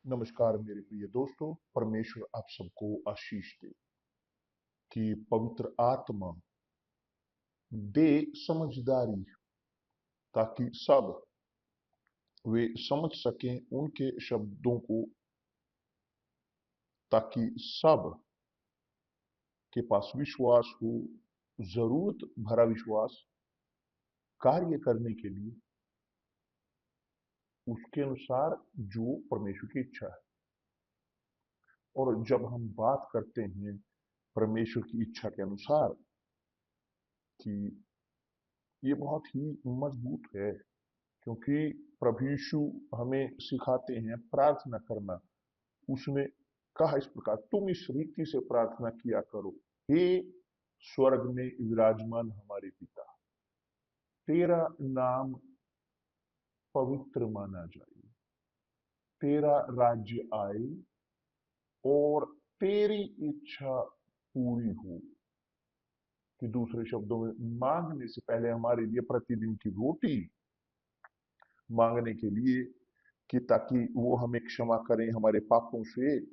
नमस्कार मेरे प्रिय दोस्तों। परमेश्वर आप सबको आशीष दे कि पवित्र आत्मा दे समझदारी, ताकि सब वे समझ सकें उनके शब्दों को, ताकि सब के पास विश्वास हो, जरूरत भरा विश्वास कार्य करने के लिए उसके अनुसार जो परमेश्वर की इच्छा है। और जब हम बात करते हैं परमेश्वर की इच्छा के अनुसार, कि ये बहुत ही मजबूत है, क्योंकि प्रभु यीशु हमें सिखाते हैं प्रार्थना करना। उसने कहा इस प्रकार, तुम इस रीति से प्रार्थना किया करो, हे स्वर्ग में विराजमान हमारे पिता, तेरा नाम पवित्र माना जाए, तेरा राज्य आए और तेरी इच्छा पूरी हो। कि दूसरे शब्दों में, मांगने से पहले हमारे लिए प्रतिदिन की रोटी मांगने के लिए, कि ताकि वो हमें क्षमा करें हमारे पापों से,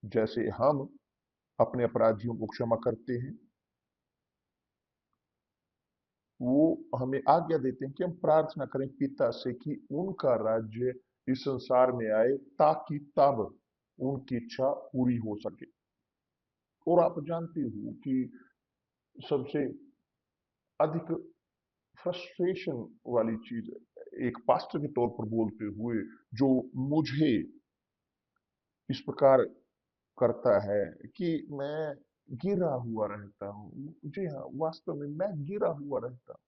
जैसे हम अपने अपराधियों को क्षमा करते हैं। वो हमें आज्ञा देते हैं कि हम प्रार्थना करें पिता से कि उनका राज्य इस संसार में आए, ताकि तब उनकी इच्छा पूरी हो सके। और आप जानते हो कि सबसे अधिक फ्रस्ट्रेशन वाली चीज, एक पास्टर के तौर पर बोलते हुए, जो मुझे इस प्रकार करता है कि मैं गिरा हुआ रहता हूँ। जी हाँ, वास्तव में मैं गिरा हुआ रहता हूँ।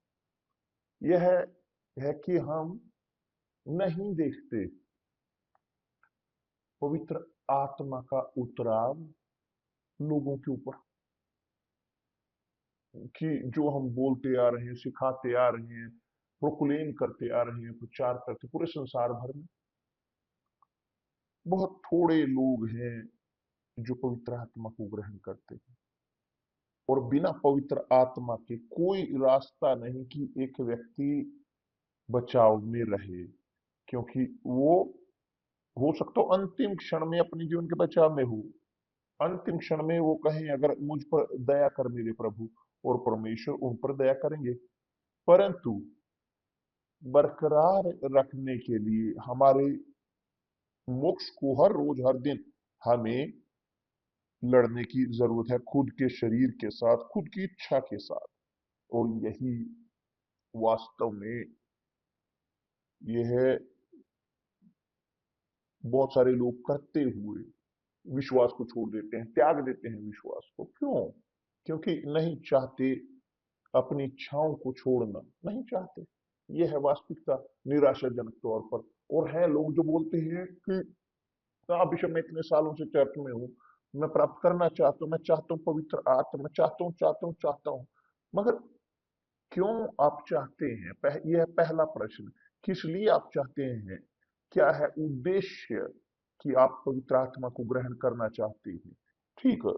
यह है कि हम नहीं देखते पवित्र आत्मा का उतराव लोगों के ऊपर, कि जो हम बोलते आ रहे हैं, सिखाते आ रहे हैं, प्रोक्लेम करते आ रहे हैं, प्रचार करते पूरे संसार भर में, बहुत थोड़े लोग हैं जो पवित्र आत्मा को ग्रहण करते हैं। और बिना पवित्र आत्मा के कोई रास्ता नहीं कि एक व्यक्ति बचाव में रहे, क्योंकि वो हो सकता हो अंतिम क्षण में अपने जीवन के बचाव में हो, अंतिम क्षण में वो कहें, अगर मुझ पर दया कर मेरे प्रभु, और परमेश्वर उन पर दया करेंगे। परंतु बरकरार रखने के लिए हमारे मोक्ष को हर रोज हर दिन हमें लड़ने की जरूरत है, खुद के शरीर के साथ, खुद की इच्छा के साथ। और यही वास्तव में यह बहुत सारे लोग करते हुए विश्वास को छोड़ देते हैं, त्याग देते हैं विश्वास को। क्यों? क्योंकि नहीं चाहते अपनी इच्छाओं को छोड़ना, नहीं चाहते। यह है वास्तविकता, निराशाजनक तौर पर। और है लोग जो बोलते हैं कि हाँ बिशप, मैं इतने सालों से चर्च में हूँ, मैं प्राप्त करना चाहता हूँ, मैं चाहता हूँ पवित्र आत्मा, चाहता हूँ चाहता हूँ चाहता हूँ। मगर क्यों आप चाहते हैं? यह है पहला प्रश्न। किस लिए आप चाहते हैं? क्या है उद्देश्य कि आप पवित्र आत्मा को ग्रहण करना चाहते हैं? ठीक है,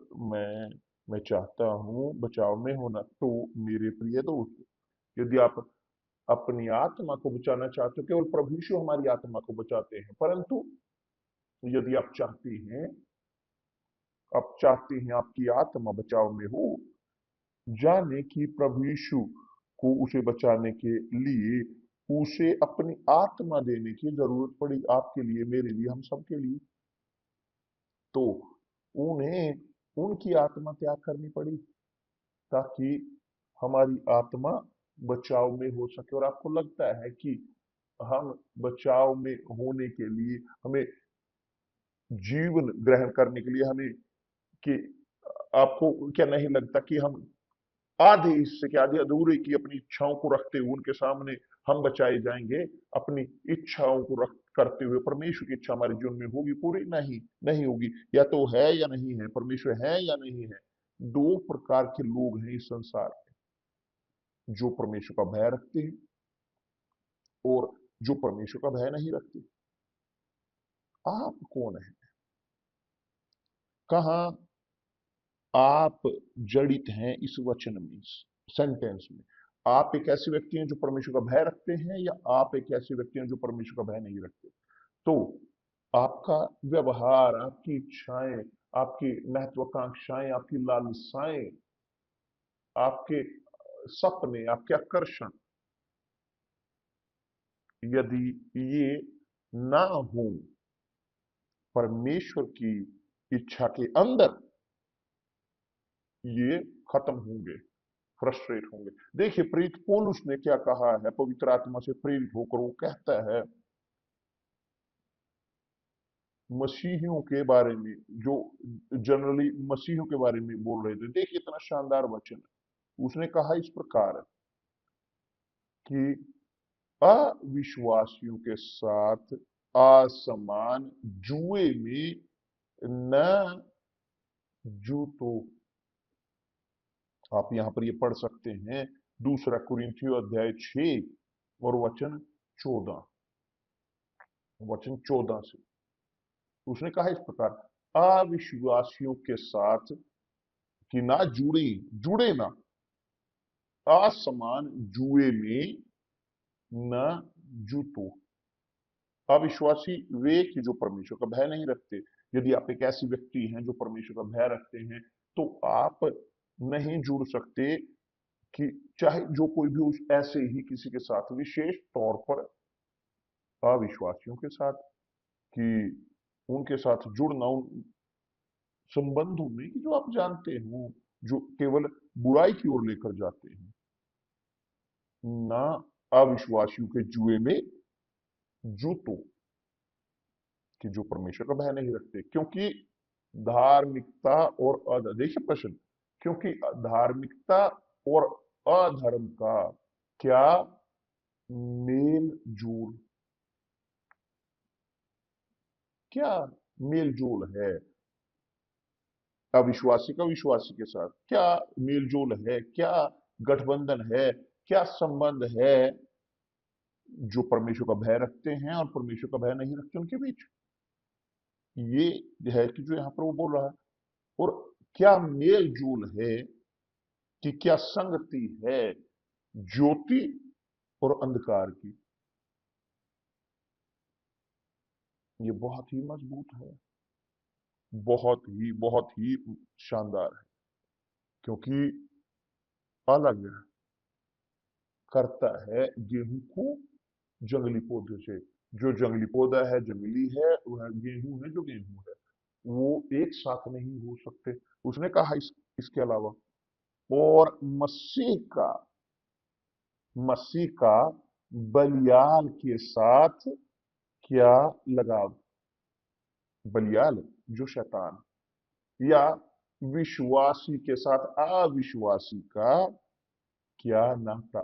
मैं चाहता हूं बचाव में होना। तो मेरे प्रिय दोस्त, यदि आप अपनी आत्मा को बचाना चाहते हो, केवल प्रभु यीशु हमारी आत्मा को बचाते हैं। परंतु यदि आप चाहते हैं आपकी आत्मा बचाव में हो, जाने कि प्रभु यीशु को उसे बचाने के लिए उसे अपनी आत्मा देने की जरूरत पड़ी, आपके लिए, मेरे लिए, हम सबके लिए। तो उन्हें उनकी आत्मा त्याग करनी पड़ी, ताकि हमारी आत्मा बचाव में हो सके। और आपको लगता है कि हम बचाव में होने के लिए, हमें जीवन ग्रहण करने के लिए, हमें कि आपको क्या नहीं लगता कि हम आधे हिस्से के, आधे अधूरे की अपनी इच्छाओं को रखते हुए उनके सामने हम बचाए जाएंगे? अपनी इच्छाओं को रख करते हुए परमेश्वर की इच्छा हमारे जीवन में होगी पूरी? नहीं, नहीं होगी। या तो है या नहीं है, परमेश्वर है या नहीं है। दो प्रकार के लोग हैं इस संसार में, जो परमेश्वर का भय रखते हैं और जो परमेश्वर का भय नहीं रखते। आप कौन है? कहाँ आप जड़ित हैं इस वचन में, इस सेंटेंस में? आप एक ऐसे व्यक्ति हैं जो परमेश्वर का भय रखते हैं, या आप एक ऐसे व्यक्ति हैं जो परमेश्वर का भय नहीं रखते? तो आपका व्यवहार, आपकी इच्छाएं, आपकी महत्वाकांक्षाएं, आपकी लालसाएं, आपके सपने, आपके आकर्षण, यदि ये ना हो परमेश्वर की इच्छा के अंदर, ये खत्म होंगे, फ्रस्ट्रेट होंगे। देखिए प्रीत पौलुस ने क्या कहा है, पवित्र आत्मा से प्रेरित होकर वो कहता है मसीहियों के बारे में, जो जनरली मसीहियों के बारे में बोल रहे थे। देखिए इतना शानदार वचन है। उसने कहा इस प्रकार कि अविश्वासियों के साथ असमान जुए में न जूतो। आप यहां पर ये पढ़ सकते हैं, दूसरा कुरिन्थियों अध्याय 6 और वचन 14, वचन 14 से उसने कहा इस प्रकार, अविश्वासियों के साथ कि ना जुड़े, जुड़े ना, असमान जुए में न जूतो। अविश्वासी वे कि जो परमेश्वर का भय नहीं रखते। यदि आप एक ऐसी व्यक्ति हैं जो परमेश्वर का भय रखते हैं, तो आप नहीं जुड़ सकते कि चाहे जो कोई भी उस ऐसे ही किसी के साथ, विशेष तौर पर अविश्वासियों के साथ, कि उनके साथ जुड़ना उन संबंधों में कि जो आप जानते हो, जो केवल बुराई की ओर लेकर जाते हैं, ना अविश्वासियों के जुए में जूतो, कि जो परमेश्वर का भय नहीं रखते। क्योंकि धार्मिकता और देखिए प्रश्न, क्योंकि धार्मिकता और अधर्म का क्या मेल जोल, क्या मेल जोल है अविश्वासी का विश्वासी के साथ, क्या मेल जोल है, क्या गठबंधन है, क्या संबंध है जो परमेश्वर का भय रखते हैं और परमेश्वर का भय नहीं रखते उनके बीच। ये है कि जो यहां पर वो बोल रहा है। और क्या मेल जोल है, कि क्या संगति है ज्योति और अंधकार की। ये बहुत ही मजबूत है, बहुत ही शानदार है। क्योंकि अलग करता है गेहूं को जंगली पौधे से। जो जंगली पौधा है जंगली है, वह गेहूं है जो गेहूं है, वो एक साथ नहीं हो सकते। उसने कहा इसके अलावा, और मसीह का बलियाल के साथ क्या लगाव। बलियाल जो शैतान, या विश्वासी के साथ अविश्वासी का क्या नाता।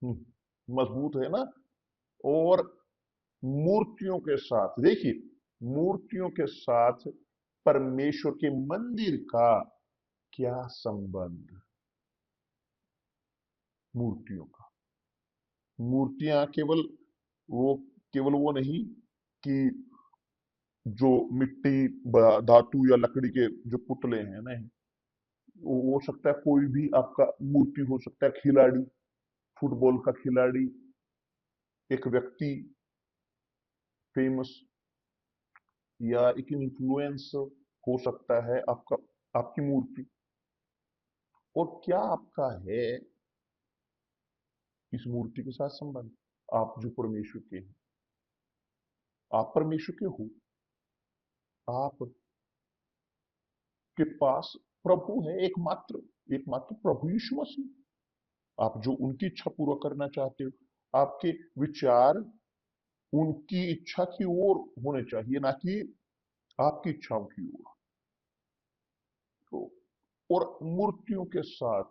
मजबूत है ना। और मूर्तियों के साथ, देखिए मूर्तियों के साथ परमेश्वर के मंदिर का क्या संबंध। मूर्तियों का, मूर्तियां केवल वो नहीं कि जो मिट्टी, धातु या लकड़ी के जो पुतले हैं, नहीं। वो हो सकता है कोई भी आपका मूर्ति हो सकता है, खिलाड़ी, फुटबॉल का खिलाड़ी, एक व्यक्ति फेमस, या एक इन्फ्लुएंसर हो सकता है आपका, आपकी मूर्ति। और क्या आपका है इस मूर्ति के साथ संबंध। आप जो परमेश्वर के हैं, आप परमेश्वर के हो, आपके पास प्रभु है, एकमात्र, एकमात्र प्रभु यीशु मसीह। आप जो उनकी इच्छा पूरा करना चाहते हो, आपके विचार उनकी इच्छा की ओर होने चाहिए, ना कि आपकी इच्छाओं की ओर। तो और मूर्तियों के साथ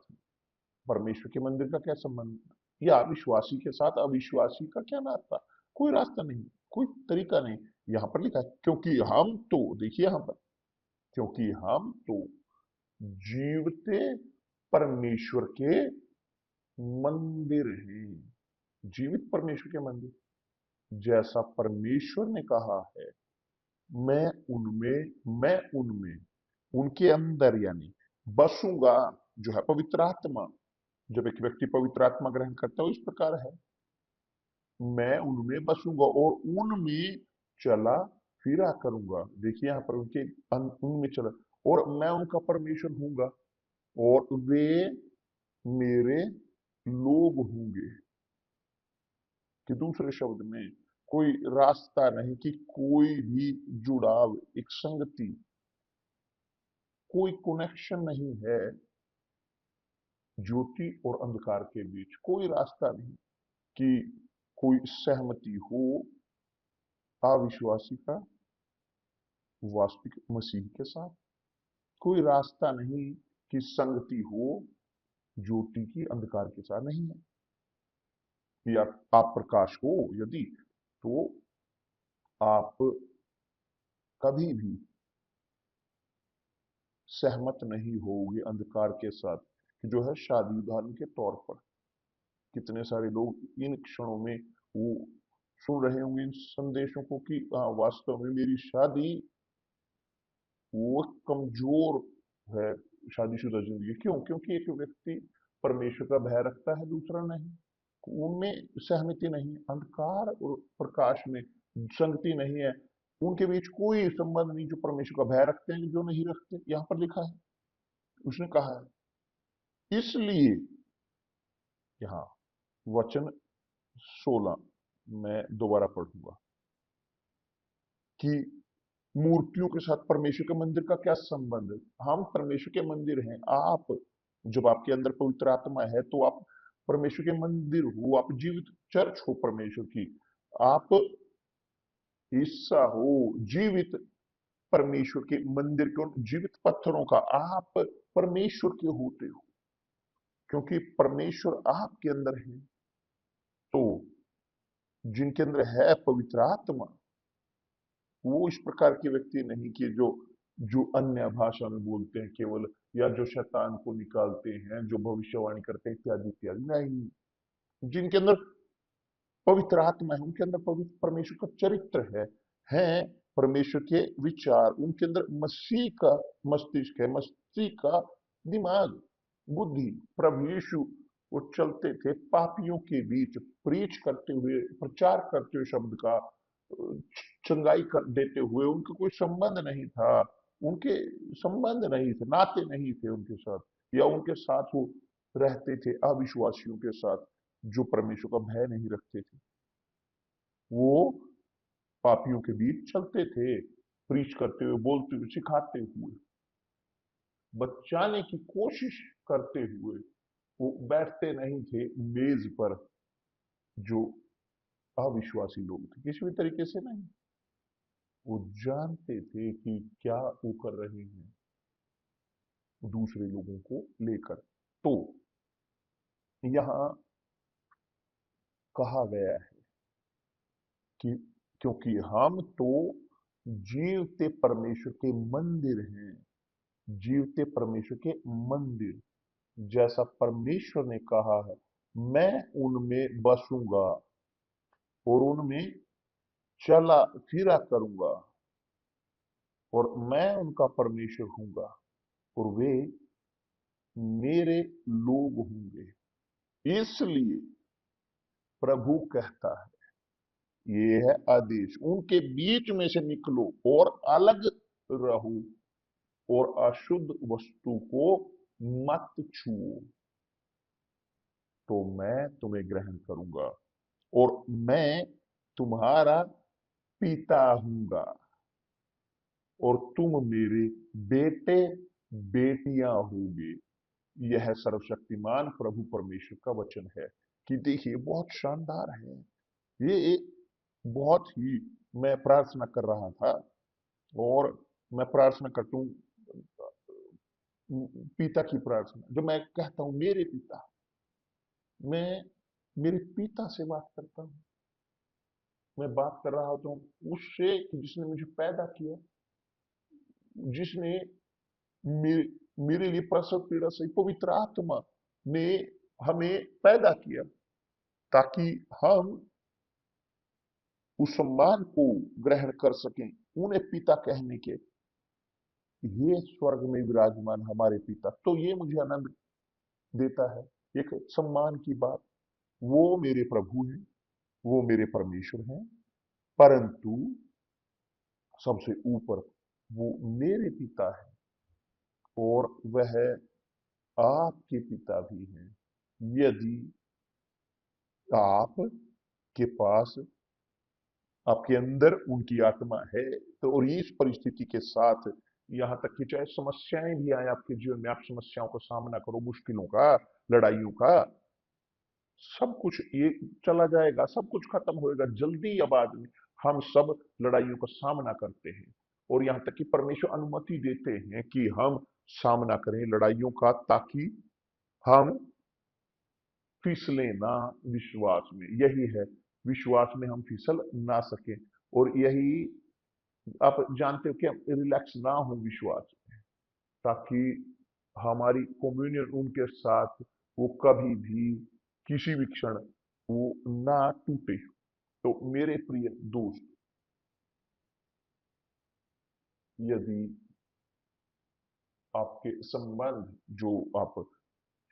परमेश्वर के मंदिर का क्या संबंध, या अविश्वासी के साथ अविश्वासी का क्या नाता। कोई रास्ता नहीं, कोई तरीका नहीं। यहां पर लिखा है, क्योंकि हम तो, देखिए यहां पर, क्योंकि हम तो जीवते परमेश्वर के मंदिर हैं। जीवित परमेश्वर के मंदिर, जैसा परमेश्वर ने कहा है, मैं उनमें उनके अंदर, यानी बसूंगा। जो है पवित्र आत्मा, जब एक व्यक्ति पवित्र आत्मा ग्रहण करता है, वो इस प्रकार है, मैं उनमें बसूंगा और उनमें चला फिरा करूंगा। देखिए यहां पर उनमें चला, और मैं उनका परमेश्वर हूंगा और वे मेरे लोग होंगे। कि दूसरे शब्द में कोई रास्ता नहीं, कि कोई भी जुड़ाव, एक संगति, कोई कनेक्शन नहीं है ज्योति और अंधकार के बीच। कोई रास्ता नहीं कि कोई सहमति हो अविश्वासी का वास्तविक मसीह के साथ। कोई रास्ता नहीं कि संगति हो ज्योति की अंधकार के साथ। नहीं है। या आप प्रकाश हो यदि, तो आप कभी भी सहमत नहीं होगे अंधकार के साथ, कि जो है शादी। उदाहरण के तौर पर कितने सारे लोग इन क्षणों में वो सुन रहे होंगे इन संदेशों को कि वास्तव में मेरी शादी वो कमजोर है, शादीशुदा जिंदगी। क्यों? क्योंकि एक व्यक्ति परमेश्वर का भय रखता है, दूसरा नहीं। उनमें सहमति नहीं, अंधकार और प्रकाश में संगति नहीं है, उनके बीच कोई संबंध नहीं। जो परमेश्वर का भय रखते हैं, जो नहीं रखते, यहां पर लिखा है, उसने कहा है। इसलिए यहां वचन 16 मैं दोबारा पढ़ूंगा कि मूर्तियों के साथ परमेश्वर के मंदिर का क्या संबंध है। हम परमेश्वर के मंदिर हैं। आप, जब आपके अंदर पवित्र आत्मा है, तो आप परमेश्वर के मंदिर हो, आप जीवित चर्च हो परमेश्वर की। आप हिस्सा हो जीवित परमेश्वर के मंदिर के, उन जीवित पत्थरों का। आप परमेश्वर के होते हो, क्योंकि परमेश्वर आपके अंदर है। तो जिनके अंदर है पवित्र आत्मा, वो इस प्रकार के व्यक्ति नहीं कि जो जो अन्य भाषा में बोलते हैं केवल, या जो शैतान को निकालते हैं, जो भविष्यवाणी करते हैं, इत्यादि इत्यादि। नहीं, जिनके अंदर पवित्र आत्मा है, उनके अंदर पवित्र परमेश्वर का चरित्र है परमेश्वर के विचार, उनके अंदर मसीह का मस्तिष्क है, मसीह का दिमाग, बुद्धि। प्रभु यीशु वो चलते थे पापियों के बीच, प्रीच करते हुए, प्रचार करते हुए शब्द का, चंगाई कर देते हुए। उनका कोई संबंध नहीं था, उनके संबंध नहीं थे, नाते नहीं थे उनके साथ, या उनके साथ वो रहते थे अविश्वासियों के साथ जो परमेश्वर का भय नहीं रखते थे। वो पापियों के बीच चलते थे, प्रीच करते हुए, बोलते हुए, सिखाते हुए, बचाने की कोशिश करते हुए। वो बैठते नहीं थे मेज पर जो अविश्वासी लोग थे, किसी भी तरीके से नहीं। वो जानते थे कि क्या वो कर रहे हैं दूसरे लोगों को लेकर। तो यहां कहा गया है कि क्योंकि हम तो जीवते परमेश्वर के मंदिर हैं। जीवते परमेश्वर के मंदिर, जैसा परमेश्वर ने कहा है, मैं उनमें बसूंगा और उनमें चला फिरा करूंगा, और मैं उनका परमेश्वर हूंगा और वे मेरे लोग होंगे। इसलिए प्रभु कहता है, ये है आदेश, उनके बीच में से निकलो और अलग रहो, और अशुद्ध वस्तु को मत छुओ, तो मैं तुम्हें ग्रहण करूंगा और मैं तुम्हारा पिता हूंगा और तुम मेरे बेटे बेटियां होगे। यह सर्वशक्तिमान प्रभु परमेश्वर का वचन है। कि देखिए बहुत शानदार है ये। एक बहुत ही, मैं प्रार्थना कर रहा था, और मैं प्रार्थना करता हूं पिता की प्रार्थना। जब मैं कहता हूं मेरे पिता, मैं मेरे पिता से बात करता हूं। मैं बात कर रहा होता हूं उससे जिसने मुझे पैदा किया, जिसने मेरे मेरे लिए प्रसव पीड़ा सही, पवित्र आत्मा ने हमें पैदा किया ताकि हम उस सम्मान को ग्रहण कर सकें, उन्हें पिता कहने के। ये स्वर्ग में विराजमान हमारे पिता, तो ये मुझे आनंद देता है, एक सम्मान की बात। वो मेरे प्रभु हैं, वो मेरे परमेश्वर हैं। परंतु सबसे ऊपर वो मेरे पिता है और वह आपके पिता भी हैं। यदि आपके पास, आपके अंदर उनकी आत्मा है, तो और इस परिस्थिति के साथ यहां तक कि चाहे समस्याएं भी आए आपके जीवन में, आप समस्याओं का सामना करो, मुश्किलों का, लड़ाइयों का, सब कुछ ये चला जाएगा, सब कुछ खत्म होएगा जल्दी। अब आदमी, हम सब लड़ाइयों का सामना करते हैं और यहां तक कि परमेश्वर अनुमति देते हैं कि हम सामना करें लड़ाइयों का, ताकि हम फिसले ना विश्वास में। यही है, विश्वास में हम फिसल ना सके। और यही आप जानते हो कि हम रिलैक्स ना हो विश्वास में, ताकि हमारी कम्युनियन उनके साथ वो कभी भी किसी भी क्षण वो ना टूटे। तो मेरे प्रिय दोस्त, यदि आपके संबंध जो आप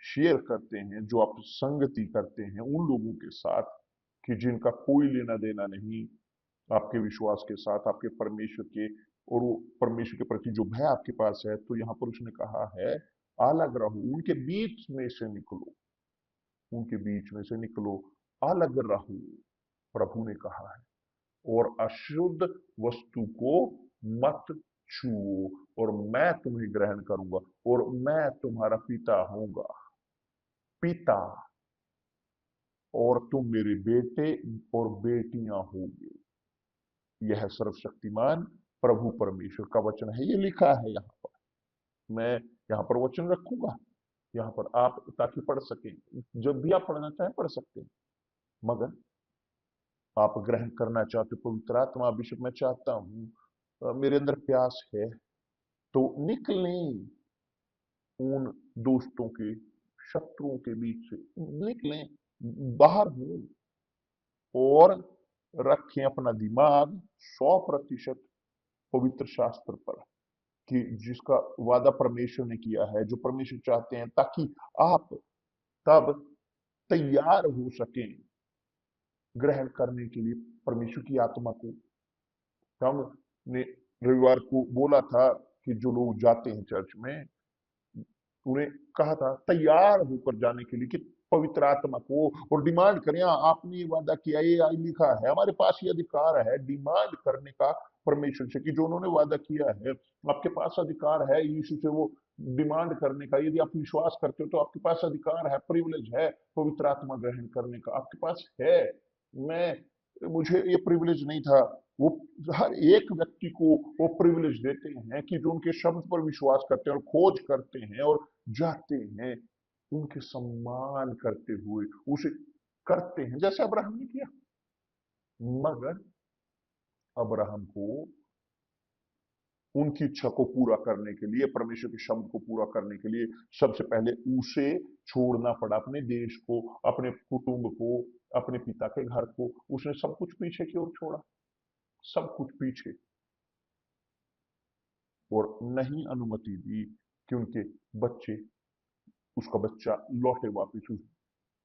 शेयर करते हैं, जो आप संगति करते हैं उन लोगों के साथ कि जिनका कोई लेना देना नहीं आपके विश्वास के साथ, आपके परमेश्वर के, और वो परमेश्वर के प्रति जो भय आपके पास है, तो यहां पर उसने कहा है अलग रहो, उनके बीच में से निकलो, उनके बीच में से निकलो, अलग रहो, प्रभु ने कहा है। और अशुद्ध वस्तु को मत छुओ और मैं तुम्हें ग्रहण करूंगा और मैं तुम्हारा पिता होऊंगा, पिता, और तुम मेरे बेटे और बेटियां होगे। यह सर्वशक्तिमान प्रभु परमेश्वर का वचन है, ये लिखा है यहाँ पर। मैं यहाँ पर वचन रखूंगा यहाँ पर, आप ताकि पढ़ सकें, जब भी आप पढ़ना चाहें पढ़ सकते हैं। मगर आप ग्रहण करना चाहते हो पवित्र आत्मा, बिशप मैं चाहता हूं, मेरे अंदर प्यास है, तो निकलें उन दोस्तों के, शत्रुओं के बीच से, निकलें बाहर हो और रखें अपना दिमाग 100% पवित्र शास्त्र पर, कि जिसका वादा परमेश्वर ने किया है, जो परमेश्वर चाहते हैं, ताकि आप तब तैयार हो सकें ग्रहण करने के लिए परमेश्वर की आत्मा को। हमने रविवार को बोला था कि जो लोग जाते हैं चर्च में, उन्हें कहा था तैयार होकर जाने के लिए कि पवित्र आत्मा को, और डिमांड करें। आपने ये वादा किया, ये आई लिखा है, हमारे पास ये अधिकार है डिमांड करने का परमेश्वर से, कि जो उन्होंने वादा किया है आपके पास अधिकार है यीशु से वो डिमांड करने का। यदि आप विश्वास करते हो तो आपके पास अधिकार है, प्रिविलेज है पवित्र आत्मा ग्रहण करने का, आपके पास है। मैं, मुझे ये प्रिविलेज नहीं था। वो हर एक व्यक्ति को वो प्रिविलेज देते हैं कि जो उनके शब्द पर विश्वास करते हैं और खोज करते हैं और जाते हैं, उनके सम्मान करते हुए उसे करते हैं, जैसे अब्राहम ने किया। मगर अब्राहम को उनकी इच्छा को पूरा करने के लिए, परमेश्वर के शब्द को पूरा करने के लिए, सबसे पहले उसे छोड़ना पड़ा, अपने देश को, अपने कुटुंब को, अपने पिता के घर को। उसने सब कुछ पीछे की ओर छोड़ा, सब कुछ पीछे, और नहीं अनुमति दी कि उनके बच्चे, उसका बच्चा लौटे वापिस उस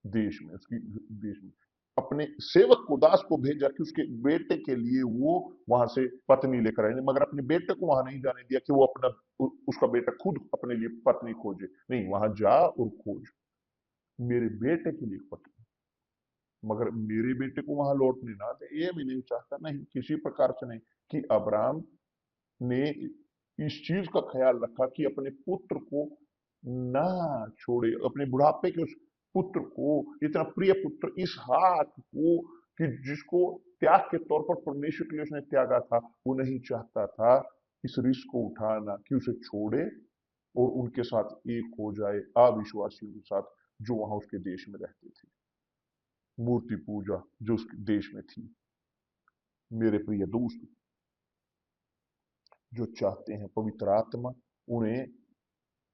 देश में, उसकी देश में। अपने सेवक को, दास को भेजा कि उसके बेटे के लिए वो वहां से पत्नी लेकर आए, मगर अपने बेटे को वहां नहीं जाने दिया कि वो अपना, उसका बेटा खुद अपने लिए पत्नी खोजे। नहीं, वहां जा और खोज मेरे बेटे के लिए पत्नी, मगर मेरे बेटे को वहां लौटने ना दे, ये भी नहीं चाहता, नहीं किसी प्रकार से नहीं। कि अब्राहम ने इस चीज का ख्याल रखा कि अपने पुत्र को ना छोड़े, अपने बुढ़ापे के उस पुत्र को, इतना प्रिय पुत्र इसहाक को, कि जिसको त्याग के तौर पर परमेश्वर के लिए उसने त्यागा था, वो नहीं चाहता था इस रिस्क को उठाना कि उसे छोड़े और उनके साथ एक हो जाए, अविश्वासियों के साथ जो वहां उसके देश में रहते थे, मूर्ति पूजा जो उसके देश में थी। मेरे प्रिय दोस्त, जो चाहते हैं पवित्र आत्मा, उन्हें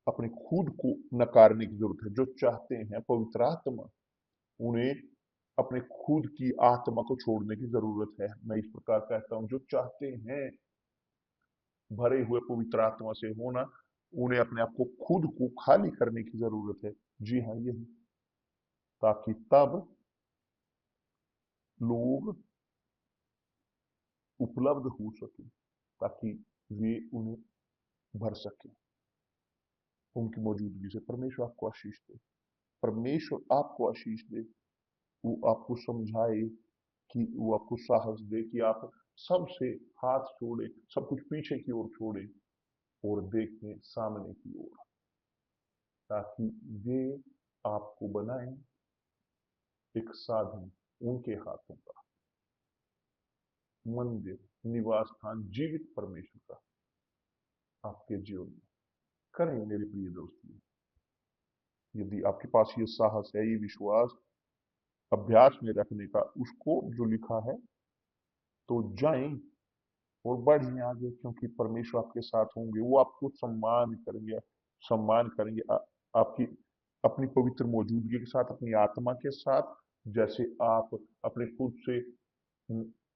अपने खुद को नकारने की जरूरत है। जो चाहते हैं पवित्र आत्मा, उन्हें अपने खुद की आत्मा को छोड़ने की जरूरत है। मैं इस प्रकार कहता हूं, जो चाहते हैं भरे हुए पवित्र आत्मा से होना, उन्हें अपने आप को, खुद को खाली करने की जरूरत है। जी हाँ, यही, ताकि तब लोग उपलब्ध हो सके, ताकि वे उन्हें भर सके। उनकी मौजूदगी से परमेश्वर आपको आशीष दे। परमेश्वर आपको आशीष दे। वो आपको समझाए, कि वो आपको साहस दे कि आप सबसे हाथ छोड़े, सब कुछ पीछे की ओर छोड़े और देखें सामने की ओर, ताकि वे आपको बनाएं एक साधन उनके हाथों का, मंदिर, निवास स्थान, जीवित परमेश्वर का आपके जीवन में। करें मेरे प्रिय दोस्तों, यदि आपके पास ये साहस है, ये विश्वास अभ्यास में रखने का, उसको जो लिखा है, तो जाएं और बढ़ें आगे, क्योंकि परमेश्वर आपके साथ होंगे। वो आपको सम्मान करेंगे आपकी अपनी पवित्र मौजूदगी के साथ, अपनी आत्मा के साथ, जैसे आप अपने खुद से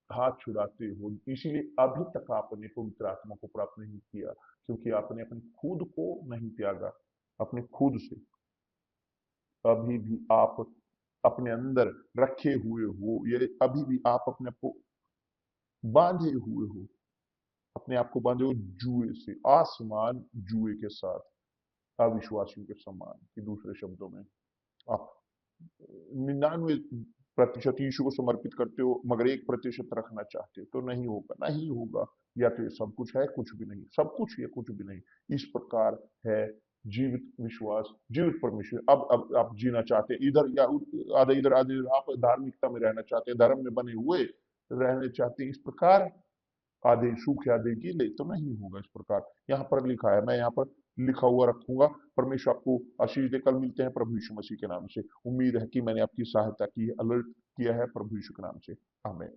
हाथ छुड़ाते हो। इसीलिए अभी तक आपने पवित्र आत्मा को प्राप्त नहीं किया, क्योंकि आपने अपने खुद को नहीं त्यागा। अपने खुद से अभी भी आप अपने अंदर रखे हुए हो, ये अभी भी आप अपने आप को बांधे हुए हो, अपने आप को बांधे हो जुए से, आसमान जुए के साथ, अविश्वासियों के समान। कि दूसरे शब्दों में, आप 99% यीशु को समर्पित करते हो, मगर 1% रखना चाहते हो, तो नहीं होगा, नहीं होगा। या तो ये सब कुछ है, कुछ भी नहीं, सब कुछ या कुछ भी नहीं। इस प्रकार है जीवित विश्वास, जीवित परमेश्वर। अब आप जीना चाहते हैं इधर या आधे इधर आधे इधर, आप धार्मिकता में रहना चाहते हैं, धर्म में बने हुए रहने चाहते हैं इस प्रकार, आधे सूखे आधे गीले, तो नहीं होगा इस प्रकार। यहाँ पर लिखा है, मैं यहाँ पर लिखा हुआ रखूंगा। परमेश्वर आपको आशीष दे। कल मिलते हैं प्रभु यीशु मसीह के नाम से। उम्मीद है कि मैंने आपकी सहायता की है, अलर्ट किया है प्रभु यीशु के नाम से। आमीन।